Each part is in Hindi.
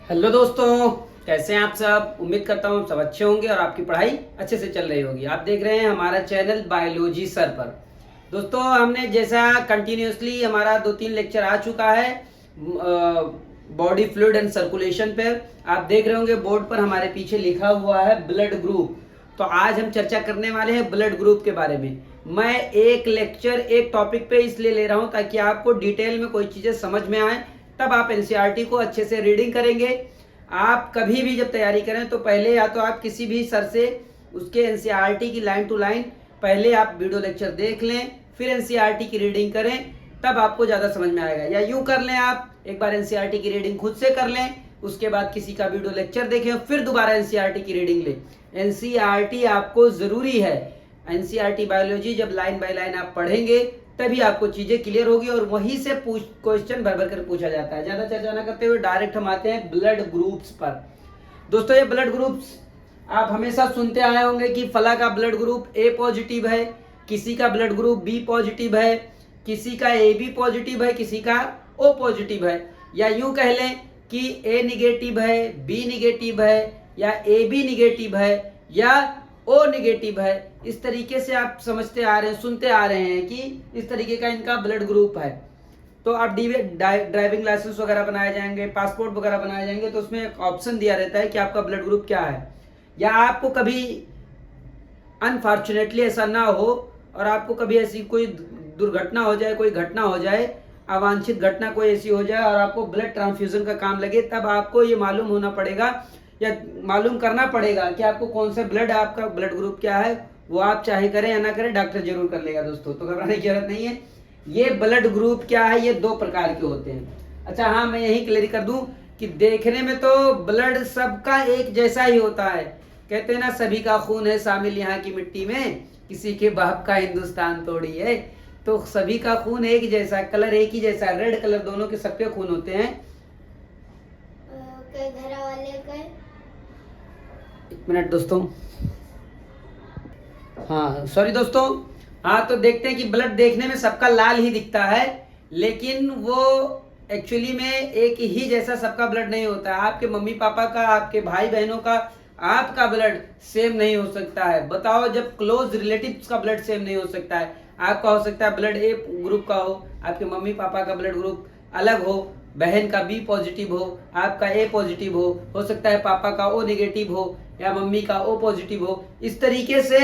हेलो दोस्तों, कैसे हैं आप सब। उम्मीद करता हूँ सब अच्छे होंगे और आपकी पढ़ाई अच्छे से चल रही होगी। आप देख रहे हैं हमारा चैनल बायोलॉजी सर पर। दोस्तों, हमने जैसा कंटिन्यूसली हमारा 2-3 लेक्चर आ चुका है बॉडी फ्लूइड एंड सर्कुलेशन पर। आप देख रहे होंगे बोर्ड पर हमारे पीछे लिखा हुआ है ब्लड ग्रुप। तो आज हम चर्चा करने वाले हैं ब्लड ग्रुप के बारे में। मैं एक लेक्चर एक टॉपिक पे इसलिए ले रहा हूँ ताकि आपको डिटेल में कोई चीज़ें समझ में आए, तब आप एनसीईआरटी को अच्छे से रीडिंग करेंगे। आप कभी भी जब तैयारी करें तो पहले या तो आप किसी भी सर से उसके एनसीईआरटी की लाइन टू लाइन पहले आप वीडियो लेक्चर देख लें, फिर एनसीईआरटी की रीडिंग करें, तब आपको ज़्यादा समझ में आएगा। या यूँ कर लें, आप एक बार एनसीईआरटी की रीडिंग खुद से कर लें, उसके बाद किसी का वीडियो लेक्चर देखें, फिर दोबारा एनसीईआरटी की रीडिंग लें। एनसीईआरटी आपको ज़रूरी है। एनसीईआरटी बायोलॉजी जब लाइन बाय लाइन आप पढ़ेंगे तभी आपको चीजें क्लियर होगी और वहीं से क्वेश्चन भर भर कर पूछा जाता है। ज्यादा चर्चा न करते हुए डायरेक्ट हम आते हैं ब्लड ग्रुप्स पर। दोस्तों, ये ब्लड ग्रुप्स आप हमेशा सुनते आए होंगे कि फला का ब्लड ग्रुप ए पॉजिटिव है, किसी का ब्लड ग्रुप बी पॉजिटिव है, किसी का ए बी पॉजिटिव है, किसी का ओ पॉजिटिव है। या यूं कह लें कि ए निगेटिव है, बी निगेटिव है, या ए बी निगेटिव है, या ओ निगेटिव है। इस तरीके से आप समझते आ रहे हैं, सुनते आ रहे हैं कि इस तरीके का इनका ब्लड ग्रुप है। तो आप ड्राइविंग लाइसेंस वगैरह बनाए जाएंगे, पासपोर्ट वगैरह बनाए जाएंगे, तो उसमें एक ऑप्शन दिया रहता है कि आपका ब्लड ग्रुप क्या है। या आपको कभी अनफॉर्चुनेटली ऐसा ना हो और आपको कभी ऐसी कोई दुर्घटना हो जाए, कोई घटना हो जाए, अवांछित घटना कोई ऐसी हो जाए और आपको ब्लड ट्रांसफ्यूजन का काम लगे, तब आपको ये मालूम होना पड़ेगा या मालूम करना पड़ेगा कि आपको कौन सा ब्लड, आपका ब्लड ग्रुप क्या है। वो आप चाहे करें या ना करें, डॉक्टर जरूर कर लेगा दोस्तों, तो घबराने की जरूरत नहीं है। ये ब्लड ग्रुप क्या है, ये 2 प्रकार के होते हैं। अच्छा हाँ, मैं यही क्लियर कर दूं कि देखने में तो ब्लड सबका एक जैसा ही होता है। कहते हैं ना, सभी का खून है शामिल यहाँ की मिट्टी में, किसी के बाप का हिंदुस्तान थोड़ी है। तो सभी का खून एक जैसा, कलर एक ही जैसा, रेड कलर दोनों के सबके खून होते हैं। घर वाले का 1 मिनट दोस्तों, हाँ सॉरी दोस्तों। हाँ, तो देखते हैं कि ब्लड देखने में सबका लाल ही दिखता है, लेकिन वो एक्चुअली में एक ही जैसा सबका ब्लड नहीं होता है। आपके मम्मी पापा का, आपके भाई बहनों का, आपका ब्लड सेम नहीं हो सकता है। बताओ, जब क्लोज रिलेटिव्स का ब्लड सेम नहीं हो सकता है। आपका हो सकता है ब्लड ए ग्रुप का हो, आपके मम्मी पापा का ब्लड ग्रुप अलग हो, बहन का बी पॉजिटिव हो, आपका ए पॉजिटिव हो सकता है पापा का ओ नेगेटिव हो या मम्मी का ओ पॉजिटिव हो। इस तरीके से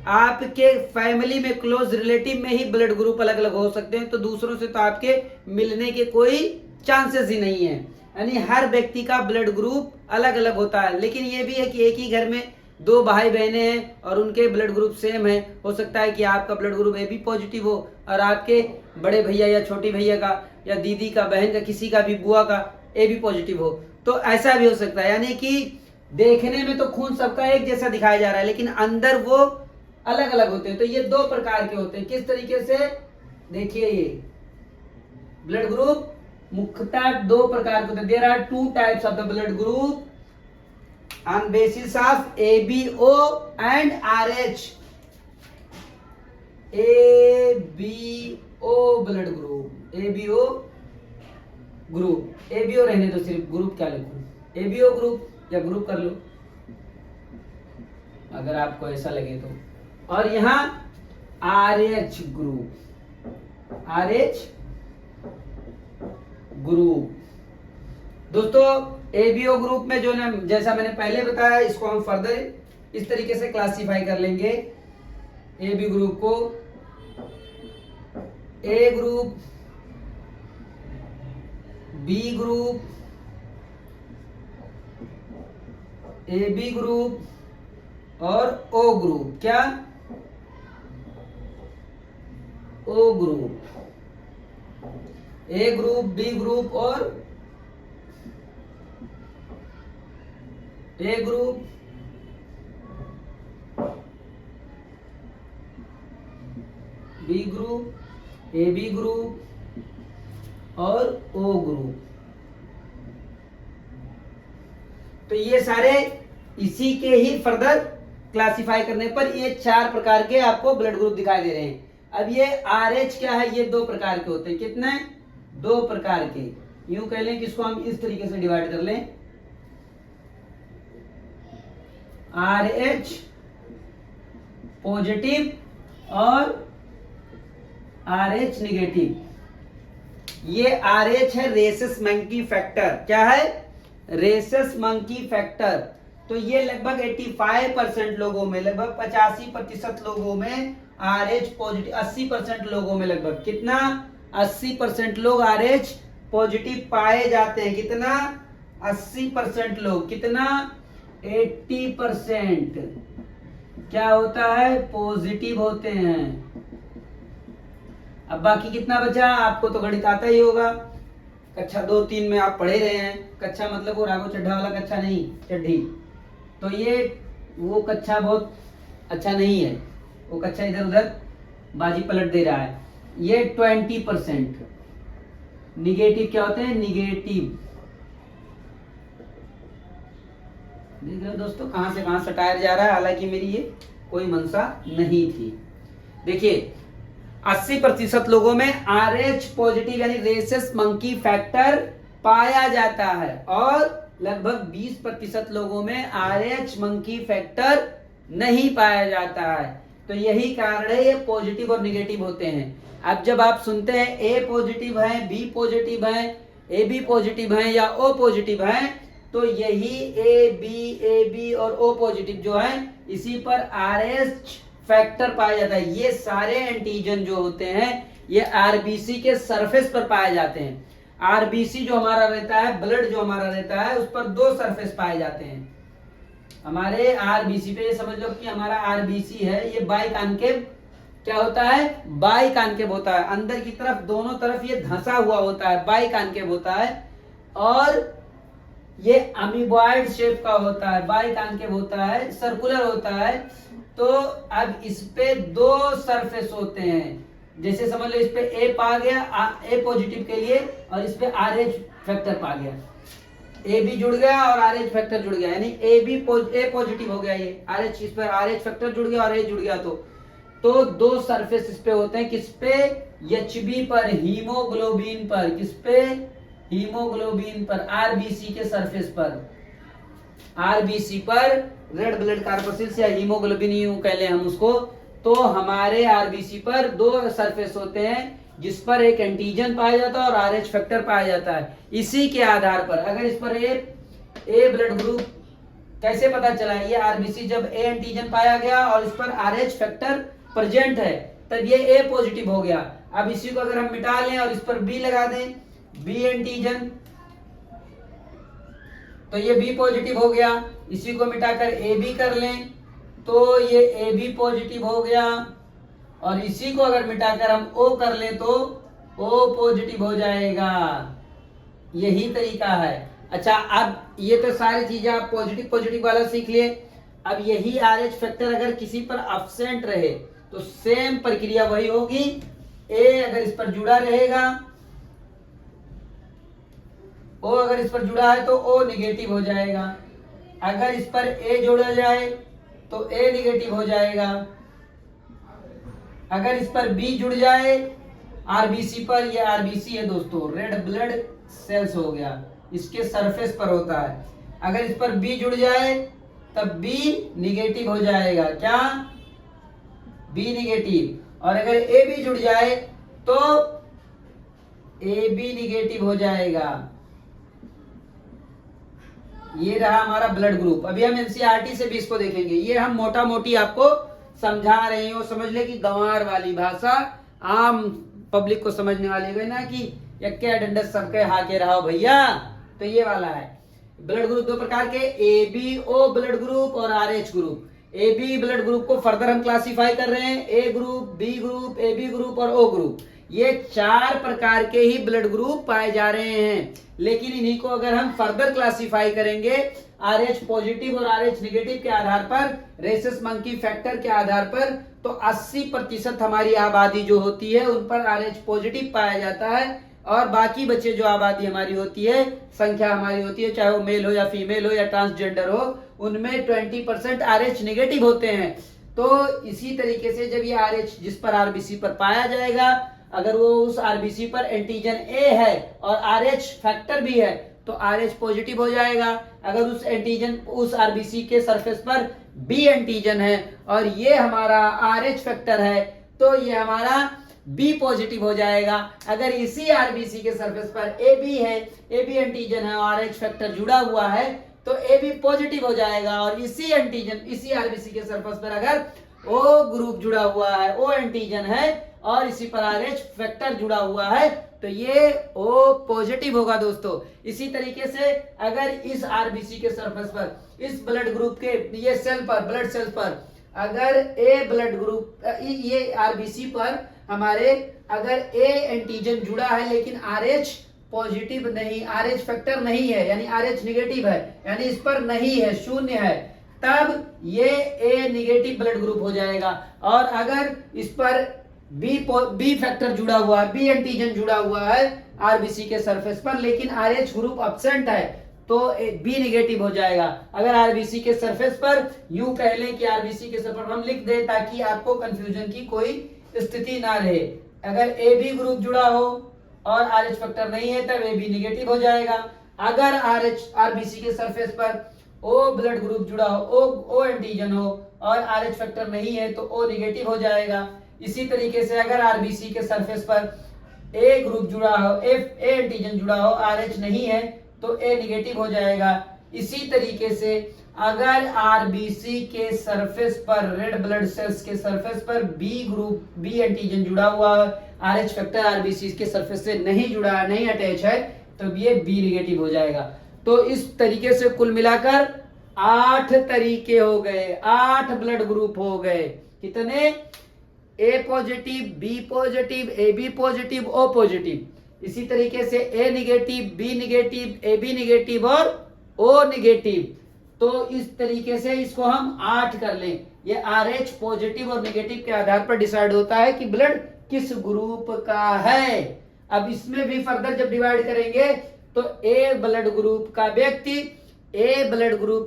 आपके फैमिली में क्लोज रिलेटिव में ही ब्लड ग्रुप अलग अलग हो सकते हैं, तो दूसरों से तो आपके मिलने के कोई चांसेस ही नहीं है। यानी हर व्यक्ति का ब्लड ग्रुप अलग अलग होता है। लेकिन ये भी है कि एक ही घर में 2 भाई बहनें हैं और उनके ब्लड ग्रुप सेम है। हो सकता है कि आपका blood group A B positive हो और आपके बड़े भैया या छोटी भैया का या दीदी का, बहन का, किसी का भी, बुआ का ए बी पॉजिटिव हो। तो ऐसा भी हो सकता है। यानी कि देखने में तो खून सबका एक जैसा दिखाया जा रहा है, लेकिन अंदर वो अलग अलग होते हैं। तो ये 2 प्रकार के होते हैं। किस तरीके से, देखिए, ये ब्लड ग्रुप मुख्यतः 2 प्रकार के होते हैं। There are 2 types of the blood group on basis of ABO and RH. ABO blood group, ABO group, ABO रहने दो, सिर्फ ग्रुप क्या लिखूं, एबीओ ग्रुप या ग्रुप कर लो अगर आपको ऐसा लगे तो। और यहां आरएच ग्रुप, आरएच ग्रुप। दोस्तों, एबीओ ग्रुप में जो ना, जैसा मैंने पहले बताया, इसको हम फर्दर इस तरीके से क्लासिफाई कर लेंगे। एबी ग्रुप को A group, B group, AB group और ओ ग्रुप। क्या? O group, A group, B group और A group, B group, A B group और ओ ग्रुप। तो ये सारे इसी के ही फर्दर क्लासिफाई करने पर ये 4 प्रकार के आपको ब्लड ग्रुप दिखाई दे रहे हैं। अब ये RH क्या है, ये 2 प्रकार के होते हैं। कितने? 2 प्रकार के। यूं कह लें कि इसको हम इस तरीके से डिवाइड कर लें RH पॉजिटिव और RH निगेटिव। ये RH है रेसस मंकी फैक्टर। क्या है? Rhesus monkey factor. तो ये लगभग 85% लोगों में, लगभग 85% लोगों में RH पॉजिटिव, 80% लोगों में लगभग कितना, 80% लोग RH पॉजिटिव पाए जाते हैं। कितना? 80% लोग। कितना? 80% क्या होता है? पॉजिटिव होते हैं। अब बाकी कितना बचा? आपको तो गणित आता ही होगा, कक्षा 2-3 में आप पढ़े रहे हैं। कक्षा मतलब वो राघव चड्ढा वाला कक्षा नहीं, चड्ढी। तो ये वो कक्षा बहुत अच्छा नहीं है, वो कक्षा इधर उधर बाजी पलट दे रहा है। ये 20% निगेटिव क्या होते हैं? निगेटिव। देख रहे हो दोस्तों कहां से कहां सटाया जा रहा है, हालांकि मेरी ये कोई मंशा नहीं थी। देखिए 80% लोगों में RH पॉजिटिव यानी रेसस मंकी फैक्टर पाया जाता है और लगभग 20% लोगों में RH मंकी फैक्टर नहीं पाया जाता है। तो यही कारण है ये पॉजिटिव और निगेटिव होते हैं। अब जब आप सुनते हैं A पॉजिटिव है, B पॉजिटिव है, AB पॉजिटिव है या O पॉजिटिव है, तो यही AB और O पॉजिटिव जो है इसी पर RH फैक्टर पाया जाता है। ये सारे एंटीजन जो होते हैं ये आरबीसी के सरफेस पर पाए जाते हैं। आरबीसी जो हमारा रहता है, ब्लड जो हमारा रहता है, उस पर 2 सरफेस पाए जाते हैं हमारे आरबीसी पे। ये समझ लो कि हमारा आरबीसी है, ये बाई कॉन्केव क्या होता है? बाई कॉन्केव होता है। अंदर की तरफ दोनों तरफ ये धंसा हुआ होता है, बाई कॉन्केव होता है। और ये अमीबॉइड शेप का होता है, बाई कॉन्केव होता है, सर्कुलर होता है। तो अब इस पे 2 सरफेस होते हैं। जैसे समझ लो इस पे A पा गया, A पॉजिटिव के लिए, और इस पे RH फैक्टर पा गया। AB जुड़ गया और RH फैक्टर जुड़ गया, यानी A पॉजिटिव हो गया। ये RH, इस पर RH फैक्टर जुड़ गया और A जुड़ गया। तो 2 सरफेस इस पे होते हैं। किस पे? HB पर, हीमोग्लोबिन पर। किस पे? हीमोग्लोबिन पर, आरबीसी के सरफेस पर। आरबीसी पर रेड ब्लड कॉर्पस्कल्स या हीमोग्लोबिन यूं कह लें हम उसको। तो हमारे आरबीसी पर 2 सरफेस होते हैं जिस पर एक एंटीजन पाया जाता है और आरएच फैक्टर पाया जाता है। इसी के आधार पर अगर इस पर ए ब्लड ग्रुप, कैसे पता चला? ये आरबीसी जब ए एंटीजन पाया गया और इस पर आरएच फैक्टर प्रेजेंट है, तब ये ए पॉजिटिव हो गया। अब इसी को अगर हम मिटा लें और इस पर बी लगा दें, बी एंटीजन, तो ये बी पॉजिटिव हो गया। इसी को मिटाकर ए बी कर लें तो ये ए बी पॉजिटिव हो गया। और इसी को अगर मिटाकर हम ओ कर लें तो ओ पॉजिटिव हो जाएगा। यही तरीका है। अच्छा, अब ये तो सारी चीजें आप पॉजिटिव वाला सीख लिए। अब यही आरएच फैक्टर अगर किसी पर अब्सेंट रहे तो सेम प्रक्रिया वही होगी। ए अगर इस पर जुड़ा रहेगा, ओ अगर इस पर जुड़ा है तो ओ निगेटिव हो जाएगा। अगर इस पर ए जोड़ा जाए तो ए निगेटिव हो जाएगा। अगर इस पर बी जुड़ जाए आरबीसी पर, ये आरबीसी है दोस्तों, रेड ब्लड सेल्स हो गया, इसके सरफेस पर होता है। अगर इस पर बी जुड़ जाए तब बी निगेटिव हो जाएगा। क्या? B negative. और अगर ए बी जुड़ जाए तो ए बी निगेटिव हो जाएगा। ये रहा हमारा ब्लड ग्रुप। अभी हम एनसीईआरटी से भी इसको देखेंगे। ये हम मोटा मोटी आपको समझा रहे हो, समझ ले कि गंवार वाली भाषा, आम पब्लिक को समझने वाली है ना, कि यक्के डंडस सबके हाके रहो भैया। तो ये वाला है ब्लड ग्रुप 2 प्रकार के, A B O blood group और RH group. A B blood group को फर्दर हम क्लासिफाई कर रहे हैं, A group, B group, A B group और ओ ग्रुप। ये 4 प्रकार के ही ब्लड ग्रुप पाए जा रहे हैं। लेकिन इन्हीं को अगर हम फर्दर क्लासिफाई करेंगे आरएच पॉजिटिव और आरएच निगेटिव के आधार पर, रेसस मंकी फैक्टर के आधार पर, तो 80% हमारी आबादी जो होती है उन पर आरएच पॉजिटिव पाया जाता है। और बाकी बच्चे जो आबादी हमारी होती है, संख्या हमारी होती है, चाहे वो मेल हो या फीमेल हो या ट्रांसजेंडर हो, उनमें 20% आरएच निगेटिव होते हैं। तो इसी तरीके से जब ये आरएच जिस पर आरबीसी पर पाया जाएगा, अगर वो उस आरबीसी पर एंटीजन ए है और आरएच फैक्टर भी है, तो RH पॉजिटिव हो जाएगा। अगर उस आरबीसी के सरफेस पर B एंटीजन है और ये हमारा RH फैक्टर है तो ये हमारा B पॉजिटिव हो जाएगा। अगर इसी आरबीसी के सरफेस पर AB है, AB एंटीजन है और RH फैक्टर जुड़ा हुआ है तो AB पॉजिटिव हो जाएगा। और इसी आरबीसी के सरफेस पर अगर O ग्रुप जुड़ा हुआ है, O एंटीजन है और इसी पर RH फैक्टर जुड़ा हुआ है तो ये O पॉजिटिव होगा दोस्तों। इसी तरीके से अगर इस आरबीसी के सरफेस पर इस ब्लड ग्रुप के ये ब्लड सेल पर अगर A ब्लड ग्रुप ये आरबीसी पर हमारे अगर A एंटीजन जुड़ा है लेकिन RH पॉजिटिव नहीं, RH फैक्टर नहीं है यानी RH निगेटिव है यानी इस पर नहीं है, शून्य है, तब ये A निगेटिव ब्लड ग्रुप हो जाएगा। और अगर इस पर B फैक्टर जुड़ा हुआ है, B एंटीजन जुड़ा हुआ है आरबीसी के सरफेस पर लेकिन RH ग्रुप एब्सेंट है तो B निगेटिव हो जाएगा। अगर आरबीसी के सरफेस पर यूं कह लें कि आरबीसी के सरफेस पर हम लिख दें ताकि आपको कंफ्यूजन की कोई स्थिति ना रहे। अगर AB ग्रुप जुड़ा हो और RH फैक्टर नहीं है तब AB निगेटिव हो जाएगा। अगर आरबीसी के सरफेस पर O ब्लड ग्रुप जुड़ा हो, O एंटीजन हो और RH फैक्टर नहीं है तो O निगेटिव हो जाएगा। इसी तरीके से अगर आरबीसी के सरफेस पर A ग्रुप जुड़ा हो, A एंटीजन जुड़ा हो, RH नहीं है तो A निगेटिव हो जाएगा। इसी तरीके से अगर आरबीसी के सरफेस पर रेड ब्लड सेल्स के सरफेस पर B एंटीजन जुड़ा हुआ है, RH फैक्टर आरबीसी के सरफेस से नहीं जुड़ा, नहीं अटैच है तो ये B निगेटिव हो जाएगा। तो इस तरीके से कुल मिलाकर 8 तरीके हो गए, 8 ब्लड ग्रुप हो गए। कितने? A positive, B positive, AB positive, O positive. इसी तरीके से A negative, B negative, AB negative और O निगेटिव। तो इस तरीके से इसको हम 8 कर लें। ये RH पॉजिटिव और निगेटिव के आधार पर डिसाइड होता है कि ब्लड किस ग्रुप का है। अब इसमें भी फर्दर जब डिवाइड करेंगे तो A ब्लड ग्रुप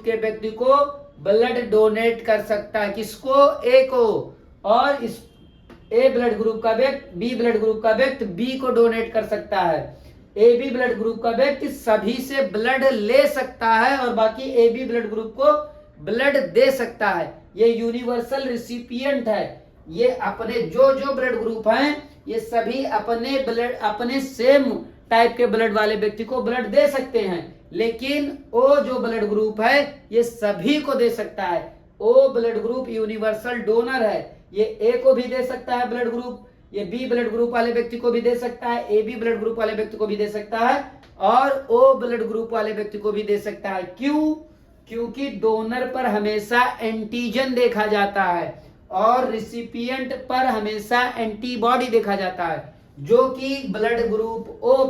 के व्यक्ति को ब्लड डोनेट कर सकता है। किसको? A को। और इस A ब्लड ग्रुप का व्यक्ति B ब्लड ग्रुप का व्यक्ति B को डोनेट कर सकता है। AB ब्लड ग्रुप का व्यक्ति सभी से ब्लड ले सकता है और बाकी AB ब्लड ग्रुप को ब्लड दे सकता है। ये यूनिवर्सल रिसिपिएंट है। ये अपने जो ब्लड ग्रुप हैं ये सभी अपने सेम टाइप के ब्लड वाले व्यक्ति को ब्लड दे सकते हैं, लेकिन O जो ब्लड ग्रुप है ये सभी को दे सकता है। O blood group universal donor है। ये A को भी दे सकता है ब्लड ग्रुप, ये B ब्लड ग्रुप वाले व्यक्ति को भी दे सकता है, AB ब्लड ग्रुप वाले व्यक्ति को भी दे सकता है और O ब्लड ग्रुप वाले व्यक्ति को भी दे सकता है। क्यों? क्योंकि डोनर पर हमेशा एंटीजन देखा जाता है और रिसिपिएंट पर हमेशा एंटीबॉडी देखा जाता है, जो कि ब्लड ग्रुप O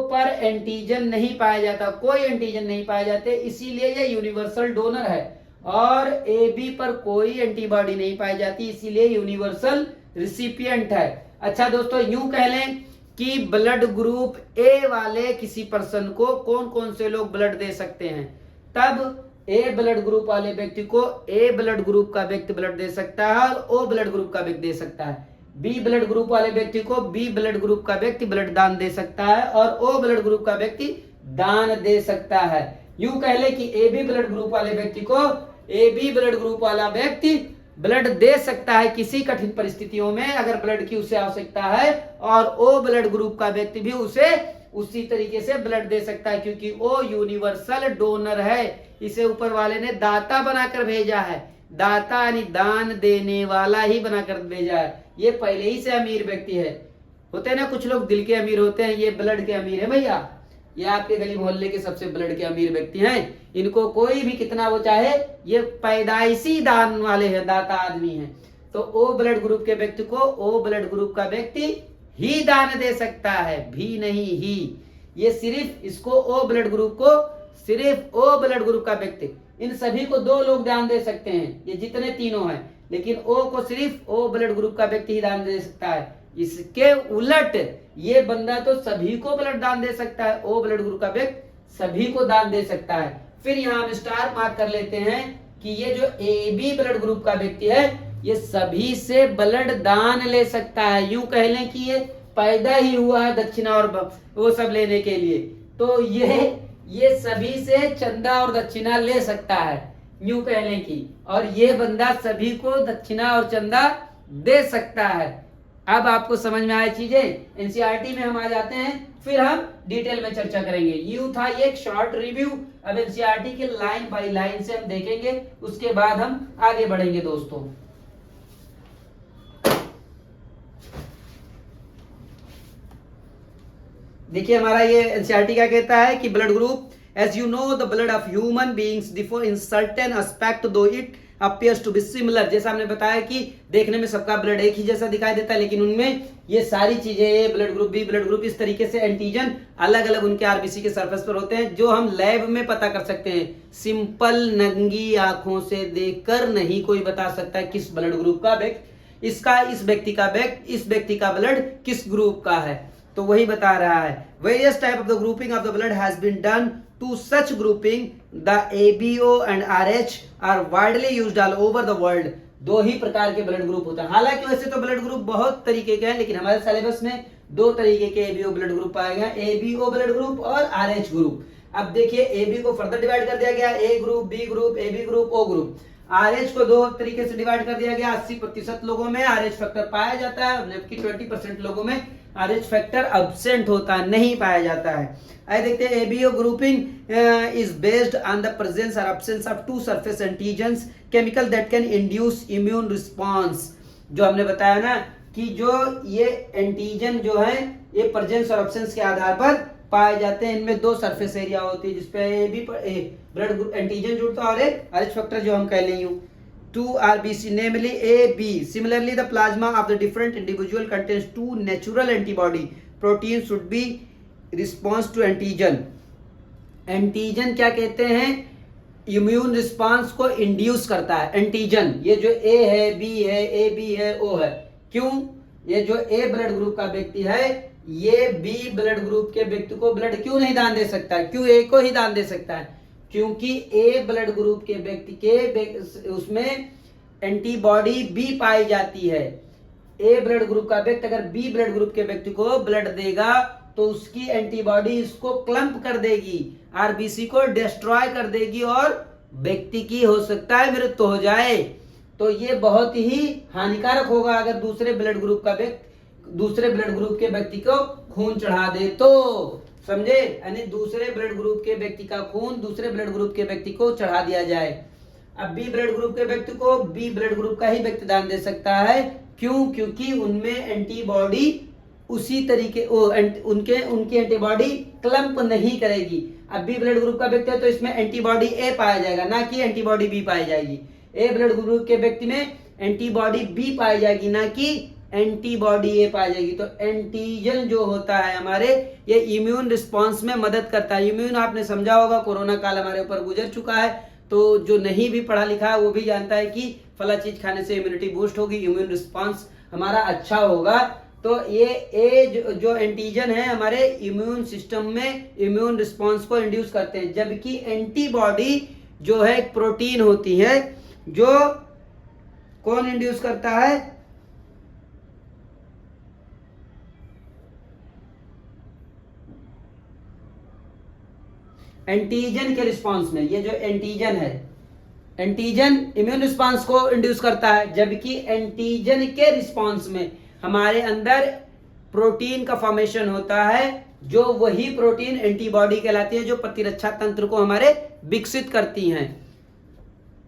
पर एंटीजन नहीं पाया जाता, कोई एंटीजन नहीं पाए जाते, इसीलिए ये यूनिवर्सल डोनर है। और AB पर कोई एंटीबॉडी नहीं पाई जाती, इसीलिए यूनिवर्सल रिसिपिएंट है। अच्छा दोस्तों, यूं कह लें कि ब्लड ग्रुप A वाले किसी पर्सन को कौन कौन से लोग ब्लड दे सकते हैं, तब A ब्लड ग्रुप वाले व्यक्ति को A ब्लड ग्रुप का व्यक्ति ब्लड दे सकता है और O ब्लड ग्रुप का व्यक्ति दे सकता है। B ब्लड ग्रुप वाले व्यक्ति को B ब्लड ग्रुप का व्यक्ति ब्लड दान दे सकता है और O ब्लड ग्रुप का व्यक्ति दान दे सकता है। यूं कह ले कि AB ब्लड ग्रुप वाले व्यक्ति को AB ब्लड ग्रुप वाला व्यक्ति ब्लड दे सकता है किसी कठिन परिस्थितियों में, अगर ब्लड की उसे आवश्यकता है, और O ब्लड ग्रुप का व्यक्ति भी उसे उसी तरीके से ब्लड दे सकता है, क्योंकि O यूनिवर्सल डोनर है। इसे ऊपर वाले ने दाता बनाकर भेजा है, दाता यानी दान देने वाला ही बनाकर भेजा है। ये पहले ही से अमीर व्यक्ति है। होते हैं ना कुछ लोग दिल के अमीर होते हैं, ये ब्लड के अमीर है भैया। ये आपके गली मोहल्ले के सबसे ब्लड के अमीर व्यक्ति हैं। इनको कोई भी कितना वो चाहे, ये पैदाइशी दान वाले हैं, दाता आदमी हैं। तो O ब्लड ग्रुप के व्यक्ति को O ब्लड ग्रुप का व्यक्ति ही दान दे सकता है, भी नहीं ही। ये सिर्फ इसको O ब्लड ग्रुप को सिर्फ O ब्लड ग्रुप का व्यक्ति, इन सभी को 2 लोग दान दे सकते हैं, ये जितने तीनों हैं, लेकिन O को सिर्फ O ब्लड ग्रुप का व्यक्ति ही दान दे सकता है। इसके उलट ये बंदा तो सभी को ब्लड दान दे सकता है, O ब्लड ग्रुप का व्यक्ति सभी को दान दे सकता है। फिर यहाँ हम स्टार मार्क कर लेते हैं कि ये जो AB ब्लड ग्रुप का व्यक्ति है ये सभी से ब्लड दान ले सकता है। यूं कह लें कि ये पैदा ही हुआ है दक्षिणा और वो सब लेने के लिए, तो तो ये सभी से चंदा और दक्षिणा ले सकता है, यूं कहने की, और ये बंदा सभी को दक्षिणा और चंदा दे सकता है। अब आपको समझ में आए चीजें। एनसीईआरटी में हम आ जाते हैं, फिर हम डिटेल में चर्चा करेंगे। यूं था ये एक शॉर्ट रिव्यू। अब एनसीईआरटी के लाइन बाय लाइन से हम देखेंगे, उसके बाद हम आगे बढ़ेंगे दोस्तों। देखिए हमारा ये एनसीईआरटी क्या कहता है कि blood group, as you know the blood of human beings differ in certain aspect though it appears to be similar। जैसा हमने बताया कि देखने में सबका ब्लड एक ही जैसा दिखाई देता है, लेकिन उनमें ये सारी चीजें, A blood group, B blood group, इस तरीके से एंटीजन अलग अलग उनके आरबीसी के सरफेस पर होते हैं, जो हम लैब में पता कर सकते हैं। सिंपल नंगी आंखों से देखकर नहीं कोई बता सकता है किस ब्लड ग्रुप का व्यक्ति, इस व्यक्ति का ब्लड किस ग्रुप का है, तो वही बता रहा है। Various type of the grouping of the blood has been done to such grouping the ABO and RH are widely used all over the world. दो ही प्रकार के ब्लड ग्रुप होते हैं। हालांकि वैसे तो ब्लड ग्रुप बहुत तरीके के हैं, लेकिन हमारे सिलेबस में दो तरीके के ABO ब्लड ग्रुप पाए गए, ABO ब्लड ग्रुप और RH ग्रुप। अब देखिए AB को फर्दर डिवाइड कर दिया गया, A group, B group, AB group, O group. RH को दो तरीके से डिवाइड कर दिया गया। 80% लोगों में RH फैक्टर पाया जाता है, जबकि 20% लोगों में RH फैक्टर अब्सेंट होता है, नहीं पाया जाता है। आइए देखते हैं। ABO grouping is based on the presence और absence of two surface antigens chemical that can induce immune response. जो हमने बताया ना कि जो ये एंटीजन जो है ये प्रेजेंस और एब्सेंस के आधार पर पाए जाते हैं। इनमें दो सरफेस एरिया होती है जिसपे AB ब्लड ग्रुप एंटीजन जुड़ता है और एक RH फैक्टर जो हम कह लें two RBC namely AB. Similarly, the plasma of the different individual contains two natural antibody proteins should be response to antigen. Antigen क्या कहते हैं? इम्यून रिस्पांस को इंड्यूस करता है। एंटीजन ये जो A है, B है, AB है, O है। क्यों? ये जो A ब्लड ग्रुप का व्यक्ति है, ये B ब्लड ग्रुप के व्यक्ति को ब्लड क्यों नहीं दान दे सकता है? क्यों A को ही दान दे सकता है? क्योंकि A ब्लड ग्रुप के व्यक्ति के उसमें एंटीबॉडी B पाई जाती है। A ब्लड ग्रुप का व्यक्ति अगर B ब्लड ग्रुप के व्यक्ति को ब्लड देगा तो उसकी एंटीबॉडी इसको क्लम्प कर देगी, आरबीसी को डिस्ट्रॉय कर देगी और व्यक्ति की हो सकता है मृत्यु हो जाए। तो ये बहुत ही हानिकारक होगा अगर दूसरे ब्लड ग्रुप के व्यक्ति को खून चढ़ा दे तो, समझे? यानी दूसरे ब्लड ग्रुप के व्यक्ति का खून दूसरे ब्लड ग्रुप के व्यक्ति को चढ़ा दिया जाए। अब बी ब्लड ग्रुप के व्यक्ति को बी ब्लड ग्रुप का ही व्यक्ति दान दे सकता है। क्यों? क्योंकि उनमें एंटीबॉडी उसी तरीके उनकी एंटीबॉडी क्लम्प नहीं करेगी। अब बी ब्लड ग्रुप का व्यक्ति है तो इसमें एंटीबॉडी ए पाया जाएगा, ना कि एंटीबॉडी बी पाई जाएगी। ए ब्लड ग्रुप के व्यक्ति में एंटीबॉडी बी पाई जाएगी, ना कि एंटीबॉडी ए पाई जाएगी। तो एंटीजन जो होता है हमारे, ये इम्यून रिस्पांस में मदद करता है। इम्यून आपने समझा होगा, कोरोना काल हमारे ऊपर गुजर चुका है, तो जो नहीं भी पढ़ा लिखा है वो भी जानता है कि फला चीज खाने से इम्यूनिटी बूस्ट होगी, इम्यून रिस्पांस हमारा अच्छा होगा। तो ये जो एंटीजन है हमारे इम्यून सिस्टम में इम्यून रिस्पांस को इंड्यूस करते हैं, जबकि एंटीबॉडी जो है एक प्रोटीन होती है जो कौन इंड्यूस करता है? एंटीजन के रिस्पांस में। ये जो एंटीजन है, एंटीजन इम्यून रिस्पांस को इंड्यूस करता है, जबकि एंटीजन के रिस्पांस में हमारे अंदर प्रोटीन का फॉर्मेशन होता है, जो वही प्रोटीन एंटीबॉडी कहलाती है, जो प्रतिरक्षा तंत्र को हमारे विकसित करती हैं।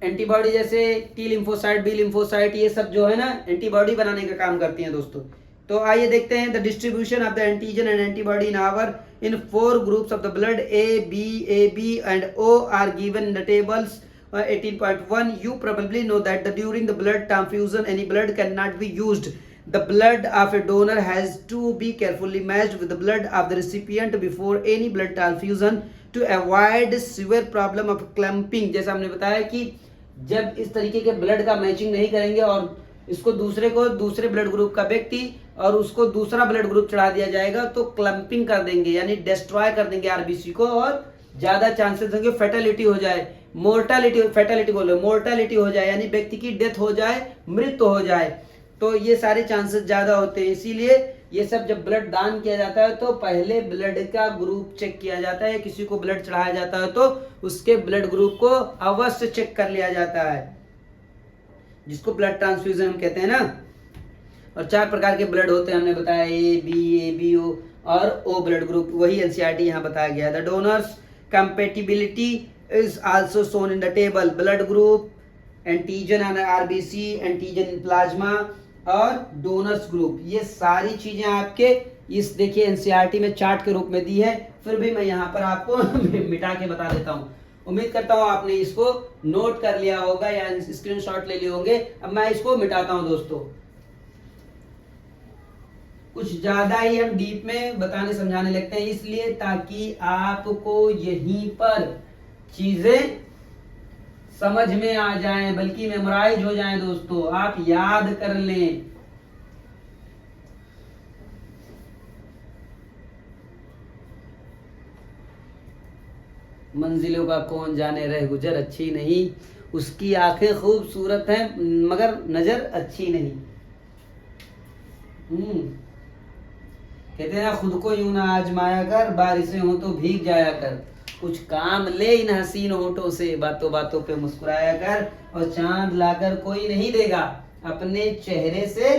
एंटीबॉडी जैसे टी लिम्फोसाइट, बी लिम्फोसाइट, ये सब जो है ना एंटीबॉडी बनाने का काम करती हैं दोस्तों। तो आइए देखते हैं the distribution of the antigen and antibody in 4 groups of the blood AB and O are given in the tables 18.1. You probably know that during the blood transfusion any blood cannot be used. The blood of a donor has to be carefully matched with the blood of the recipient before any blood transfusion to avoid severe problem of clumping. जैसा हमने बताया कि जब इस तरीके के ब्लड का मैचिंग नहीं करेंगे और इसको दूसरे ब्लड ग्रुप का व्यक्ति और उसको दूसरा ब्लड ग्रुप चढ़ा दिया जाएगा तो क्लम्पिंग कर देंगे, यानी डिस्ट्रॉय कर देंगे आरबीसी को, और ज्यादा चांसेस होंगे फेटेलिटी हो जाए, मोर्टालिटी हो जाए, यानी व्यक्ति की डेथ हो जाए, मृत्यु हो जाए। तो ये सारे चांसेस ज्यादा होते हैं, इसीलिए ये सब जब ब्लड दान किया जाता है तो पहले ब्लड का ग्रुप चेक किया जाता है। किसी को ब्लड चढ़ाया जाता है तो उसके ब्लड ग्रुप को अवश्य चेक कर लिया जाता है, जिसको ब्लड ट्रांसफ्यूजन हम कहते हैं ना। और 4 प्रकार के ब्लड होते हैं, हमने बताया ए बी ओ और ओ ब्लड ग्रुप, वही एनसीईआरटी यहाँ बताया गया है। The donors compatibility is also shown in the table. Blood group, antigen and RBC, antigen in plasma और डोनर्स ग्रुप, ये सारी चीजें आपके इस देखिए एनसीईआरटी में चार्ट के रूप में दी है। फिर भी मैं यहाँ पर आपको मिटा के बता देता हूँ। उम्मीद करता हूँ आपने इसको नोट कर लिया होगा या स्क्रीनशॉट ले लिए होंगे। अब मैं इसको मिटाता हूँ दोस्तों, कुछ ज्यादा ही हम डीप में बताने समझाने लगते हैं, इसलिए ताकि आपको यहीं पर चीजें समझ में आ जाएं, बल्कि मेमोराइज हो जाएं दोस्तों, आप याद कर लें। मंजिलों का कौन जाने रह गुजर अच्छी नहीं, उसकी आंखें खूबसूरत हैं मगर नजर अच्छी नहीं। कहते हैं ना, खुद को यूं ना आजमाया कर, बारिशें हो तो भीग जाया कर, कुछ काम ले इन हसीन होठों से, बातों बातों पे मुस्कुराया कर, और चांद लाकर कोई नहीं देगा, अपने चेहरे से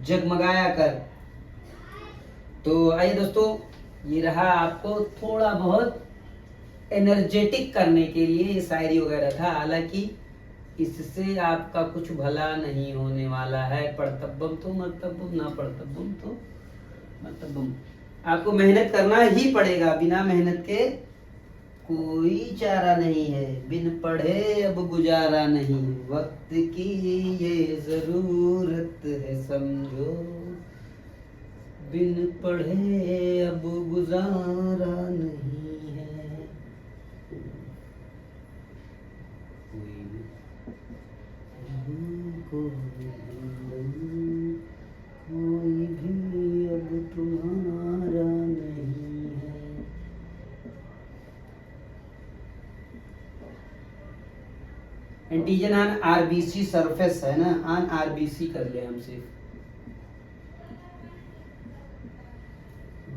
जगमगाया कर। तो आइए दोस्तों, ये रहा आपको थोड़ा बहुत एनर्जेटिक करने के लिए ये शायरी वगैरह था। हालांकि इससे आपका कुछ भला नहीं होने वाला है। पढ़तब्बम तो मरतब्बम, ना पढ़तब्बम तो मरतब्बम। आपको मेहनत करना ही पड़ेगा, बिना मेहनत के कोई चारा नहीं है, बिन पढ़े अब गुजारा नहीं, वक्त की ये जरूरत है समझो, बिन पढ़े अब गुजारा नहीं है। कोई भी अब तुम्हारा नहीं है। एंटीजन ऑन आरबीसी सरफेस है ना, ऑन आरबीसी कर ले हम सिर्फ।